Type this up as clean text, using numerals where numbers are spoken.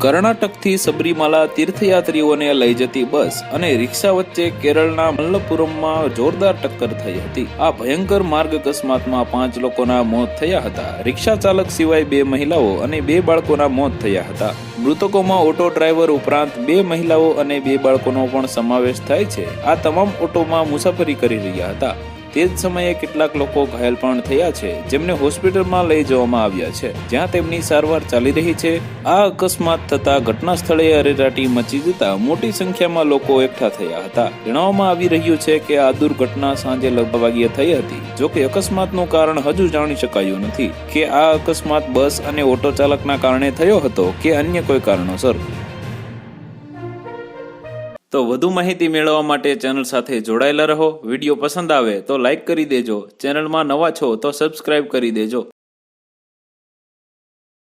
કર્ણાટકથી સબરીમાલા તીર્થયાત્રીઓને લઈ જતી બસ અને રિક્ષા વચ્ચે કેરળના મલ્લપુરમમાં જોરદાર ટક્કર થઈ હતી। આ ભયંકર માર્ગ અકસ્માતમાં 5 લોકોના મોત થયા હતા। રિક્ષા ચાલક સિવાય 2 મહિલાઓ અને 2 બાળકોના મોત થયા હતા। મૃતકોમાં ઓટો ડ્રાઈવર ઉપરાંત 2 મહિલાઓ અને 2 બાળકોનો પણ સમાવેશ થાય છે। આ તમામ ઓટોમાં મુસાફરી કરી રહ્યા હતા। તે જ સમયે કેટલાક લોકો ઘાયલ પણ થયા છે, જેમને હોસ્પિટલમાં લઈ જવામાં આવ્યા છે, જ્યાં તેમની સારવાર ચાલી રહી છે। આ અકસ્માત થતા ઘટના સ્થળે અરેરાટી મચી જતા મોટી સંખ્યામાં લોકો એકઠા થયા હતા। જણાવવામાં આવી રહ્યું છે કે આ દુર્ઘટના સાંજે લગભગ વાગ્યે થઈ હતી। જોકે અકસ્માતનું કારણ હજુ જાણી શકાયું નથી કે આ અકસ્માત બસ અને ઓટો ચાલકના કારણે થયો હતો કે અન્ય કોઈ કારણોસર। તો વધુ માહિતી મેળવવા માટે ચેનલ સાથે જોડાયેલા રહો। વિડીયો પસંદ આવે તો લાઈક કરી દેજો। ચેનલમાં નવા છો તો સબસ્ક્રાઇબ કરી દેજો।